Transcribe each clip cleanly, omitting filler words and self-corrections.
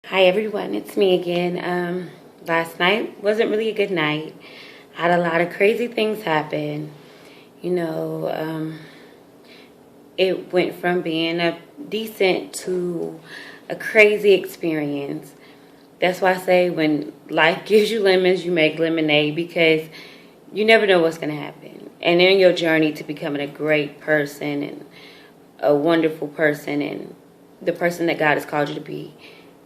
Hi everyone, it's me again. Last night wasn't really a good night. I had a lot of crazy things happen. It went from being a decent to a crazy experience. That's why I say when life gives you lemons, you make lemonade, because you never know what's going to happen. And in your journey to becoming a great person and a wonderful person and the person that God has called you to be,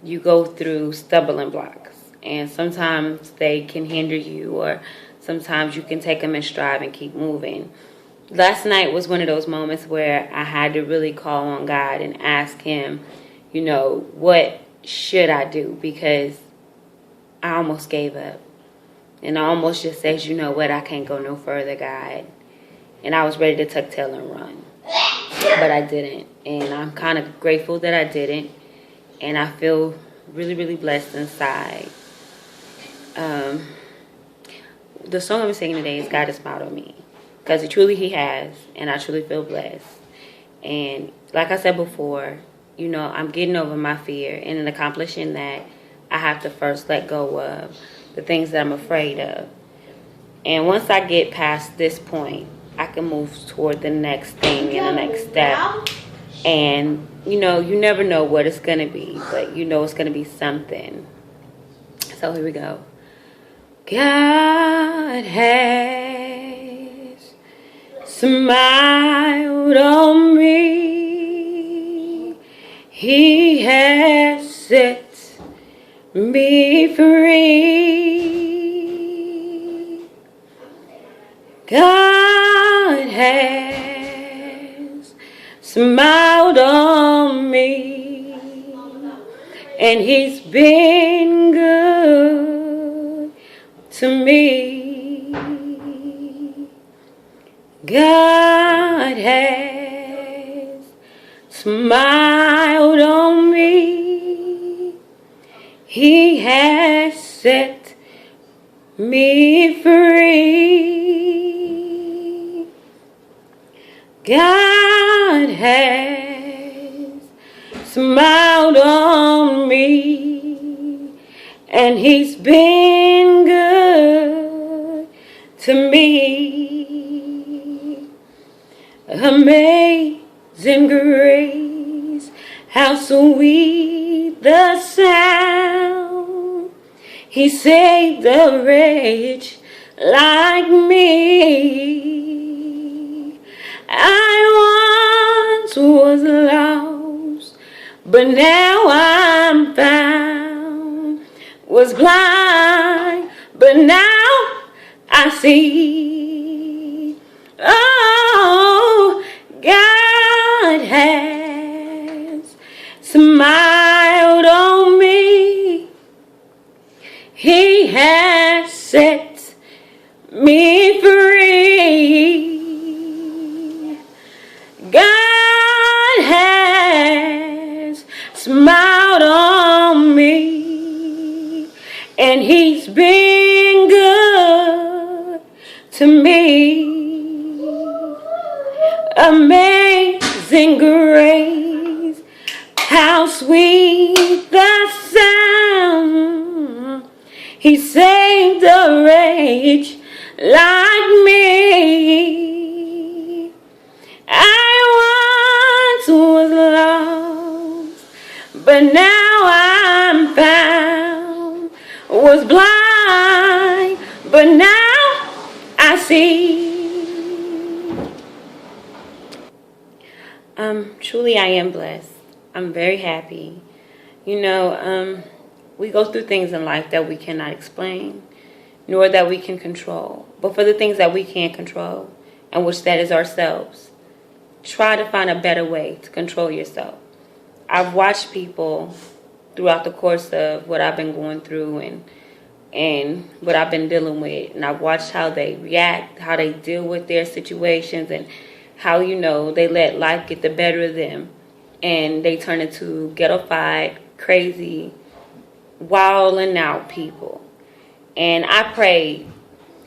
you go through stumbling blocks, and sometimes they can hinder you, or sometimes you can take them in stride and keep moving. Last night was one of those moments where I had to really call on God and ask Him, what should I do? Because I almost gave up, and I almost just said, you know what, I can't go no further, God. And I was ready to tuck tail and run, but I didn't, and I'm kind of grateful that I didn't. And I feel really, really blessed inside. The song I'm singing today is God Has Smiled on Me. Because He has. And I truly feel blessed. And like I said before, I'm getting over my fear. And in accomplishing that, I have to first let go of the things that I'm afraid of. And once I get past this point, I can move toward the next thing and the next step. And, you never know what it's going to be, but it's going to be something. So here we go. God has smiled on me. He has set me free. God has smiled on me, and He's been good to me. God has smiled on me. He has set me free. God has smiled on me, and He's been good to me. Amazing grace, how sweet the sound. He saved a wretch like me. I once was lost, but now I'm found. Was blind, but now I see. Oh, God has smiled on me. He has set me free. God has smiled on me, and He's been good to me. Amazing grace, how sweet the sound. He saved a wretch like me. I once was lost, but now I'm found. Was blind, but now I see. Truly I am blessed. I'm very happy. We go through things in life that we cannot explain, nor that we can control. But for the things that we can control, and which that is ourselves, try to find a better way to control yourself. I've watched people throughout the course of what I've been going through and what I've been dealing with, and I've watched how they react, how they deal with their situations, and how, they let life get the better of them, and they turn into ghetto-fied, crazy, wilding out people. And I prayed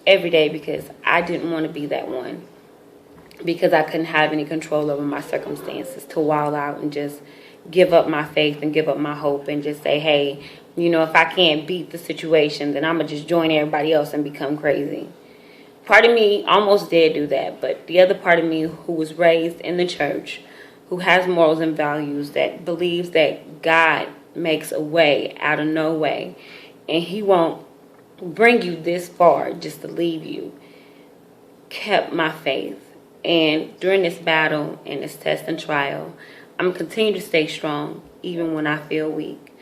every day because I didn't want to be that one, because I couldn't have any control over my circumstances, to wild out and just give up my faith and give up my hope and just say, hey, if I can't beat the situation, then I'm going to just join everybody else and become crazy. Part of me almost did do that, but the other part of me who was raised in the church, who has morals and values, that believes that God makes a way out of no way, and he won't bring you this far just to leave you, kept my faith. And during this battle and this test and trial, I'm going to continue to stay strong even when I feel weak.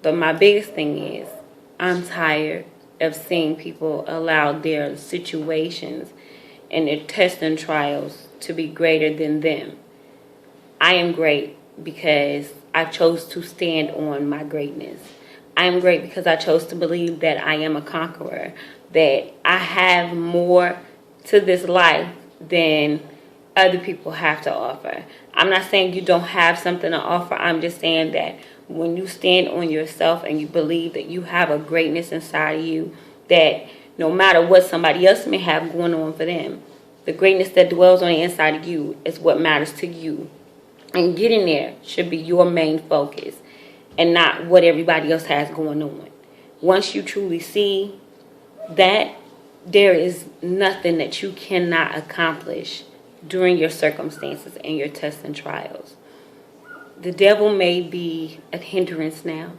But my biggest thing is I'm tired of seeing people allow their situations and their tests and trials to be greater than them. I am great because I chose to stand on my greatness. I am great because I chose to believe that I am a conqueror, that I have more to this life than other people have to offer. I'm not saying you don't have something to offer. I'm just saying that when you stand on yourself and you believe that you have a greatness inside of you, that no matter what somebody else may have going on for them, the greatness that dwells on the inside of you is what matters to you. And getting there should be your main focus and not what everybody else has going on. Once you truly see that, there is nothing that you cannot accomplish during your circumstances and your tests and trials. The devil may be a hindrance now,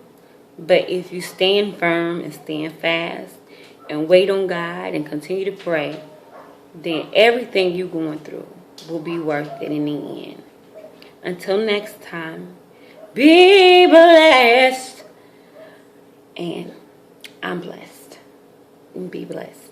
but if you stand firm and stand fast and wait on God and continue to pray, then everything you're going through will be worth it in the end. Until next time, be blessed. And I'm blessed. Be blessed.